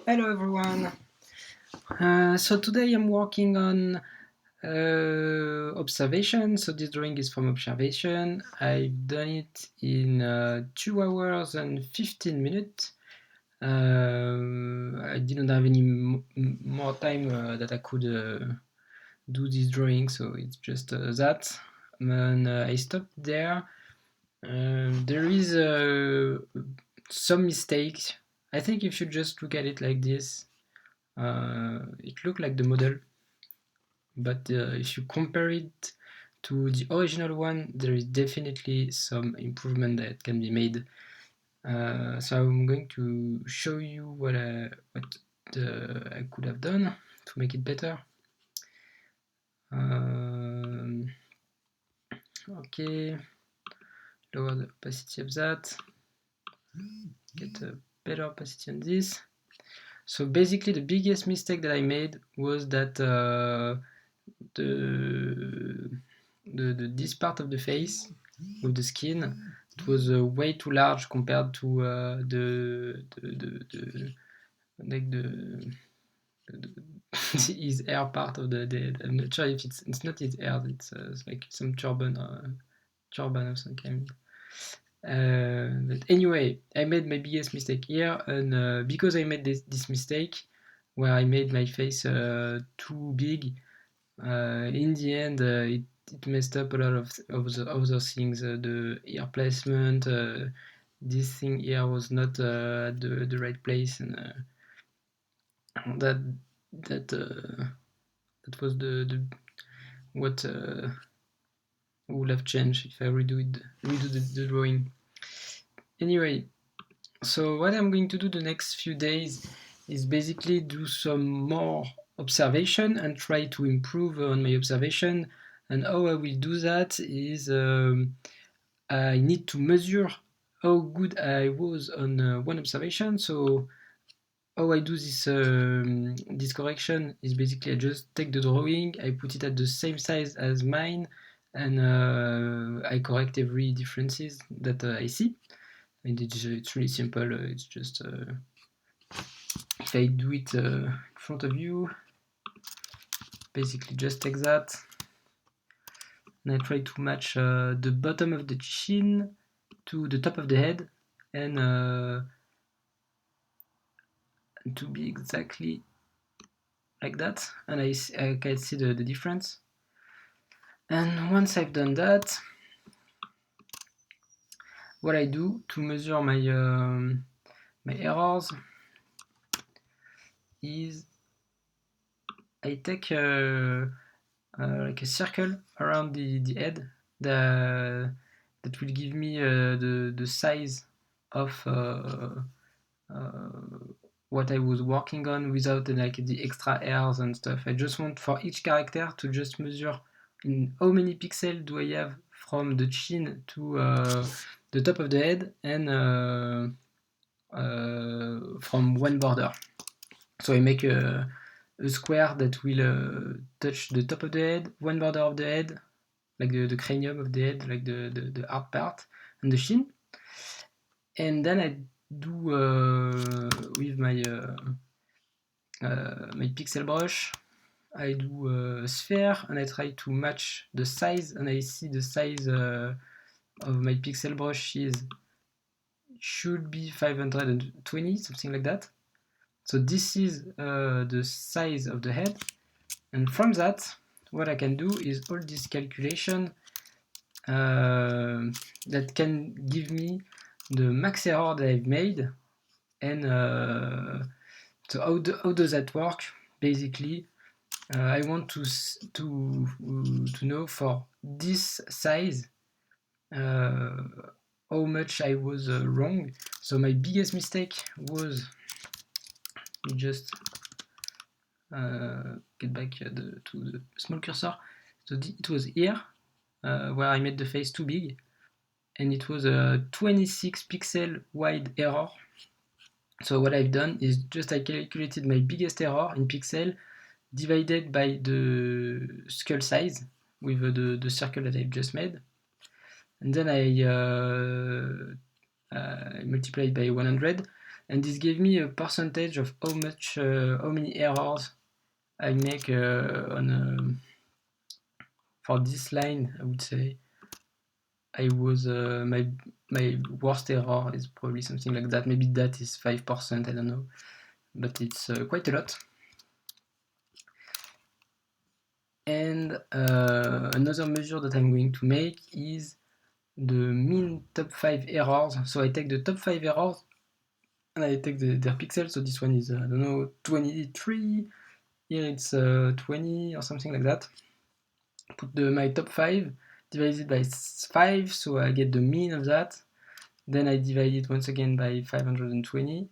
Hello everyone. So today I'm working on observation. So this drawing is from observation. I've done it in 2 hours and 15 minutes. I didn't have any more time that I could do this drawing, so it's just that. And I stopped there. There is some mistakes. I think if you just look at it like this, it looked like the model, but if you compare it to the original one, there is definitely some improvement that can be made. So I'm going to show you what I could have done to make it better. Okay, lower the opacity of that, get a better opacity on this. So basically the biggest mistake that I made was that this part of the face with the skin, it was way too large compared to his hair part of the head. I'm not sure if it's not his hair, it's like some turban or some kind. But anyway, I made my biggest mistake here, and because I made this mistake where I made my face too big, in the end it messed up a lot of the other things. The ear placement, this thing here was not at the right place, and that was the what would have changed if I redo the drawing. Anyway, so what I'm going to do the next few days is basically do some more observation and try to improve on my observation. And how I will do that is I need to measure how good I was on one observation. So how I do this correction is basically I just take the drawing, I put it at the same size as mine, and I correct every differences that I see. And it's really simple. It's just if I do it in front of you, basically just take that, and I try to match the bottom of the chin to the top of the head, and to be exactly like that, and I can see the difference. And once I've done that, what I do to measure my errors is I take like a circle around the head that will give me the size of what I was working on without like the extra hairs and stuff. I just want for each character to just measure in how many pixels do I have from the chin to the top of the head, and from one border. So I make a square that will touch the top of the head, one border of the head, like the cranium of the head, like the hard part, and the chin. And then I do with my pixel brush, I do a sphere, and I try to match the size, and I see the size of my pixel brush should be 520, something like that. So this is the size of the head, and from that, what I can do is all this calculation that can give me the max error that I've made. And so how does that work? Basically, I want to know for this size how much I was wrong. So my biggest mistake was, let me just get back to the small cursor. So it was here where I made the face too big, and it was a 26 pixel wide error. So what I've done is just I calculated my biggest error in pixel divided by the skull size with the circle that I've just made, and then I multiplied by 100, and this gave me a percentage of how many errors I make for this line. I would say I was my worst error is probably something like that. Maybe that is 5%. I don't know, but it's quite a lot. And another measure that I'm going to make is the mean top 5 errors. So I take the top 5 errors and I take their pixels. So this one is I don't know 23. Here it's 20 or something like that. Put my top 5, divide it by 5, so I get the mean of that. Then I divide it once again by 520,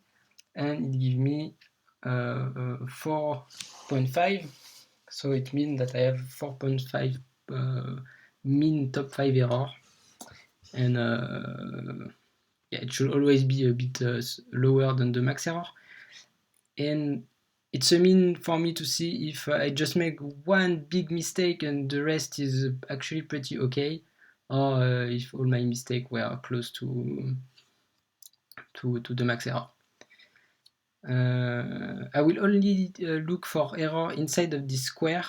and it gives me 4.5. So it means that I have 4.5 mean top 5 error. And yeah, it should always be a bit lower than the max error. And it's a mean for me to see if I just make one big mistake and the rest is actually pretty okay, or if all my mistakes were close to the max error. I will only look for error inside of this square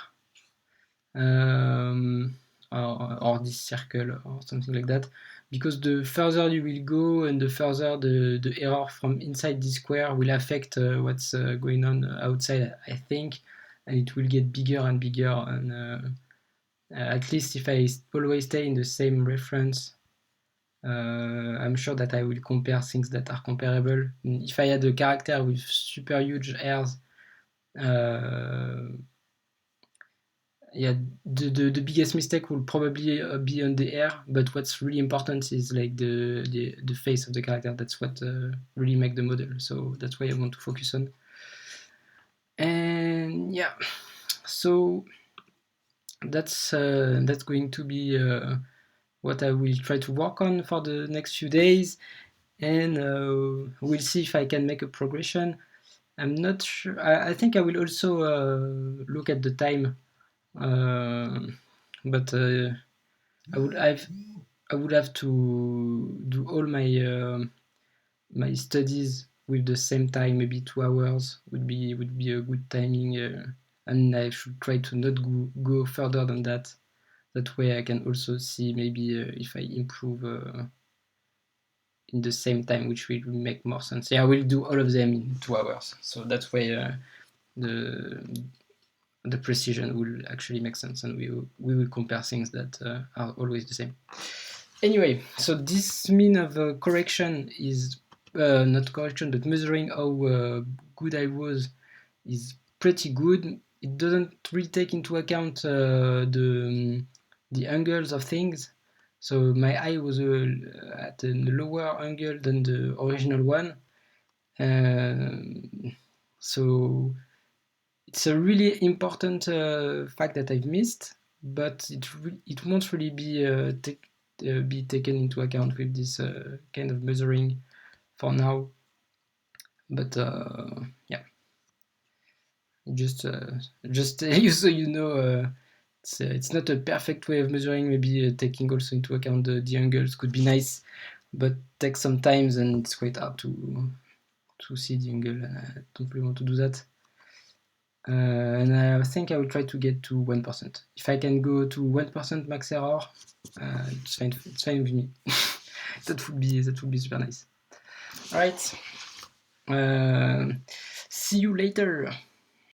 or this circle or something like that, because the further you will go and the further the error from inside this square will affect what's going on outside, I think, and it will get bigger and bigger. And at least if I always stay in the same reference, I'm sure that I will compare things that are comparable. If I had a character with super huge hairs, yeah, the biggest mistake will probably be on the hair, but what's really important is like the face of the character. That's what really make the model. So that's why I want to focus on. And yeah, so that's going to be what I will try to work on for the next few days, and we'll see if I can make a progression. I'm not sure. I think I will also look at the time. But I would have to do all my studies with the same time. Maybe 2 hours would be a good timing, and I should try to not go further than that. That way I can also see maybe if I improve in the same time, which will make more sense. Yeah, I will do all of them in 2 hours. So that way the precision will actually make sense, and we will compare things that are always the same. Anyway, so this mean of correction is not correction, but measuring how good I was is pretty good. It doesn't really take into account the angles of things. So my eye was at a lower angle than the original one. So it's a really important fact that I've missed, but it won't really be taken into account with this kind of measuring for now. But yeah, just so you know, it's not a perfect way of measuring. Maybe taking also into account the angles could be nice, but takes some time, and it's quite hard to see the angle. I don't really want to do that. And I think I will try to get to 1%. If I can go to 1% max error, it's fine with me. that would be super nice. All right. See you later.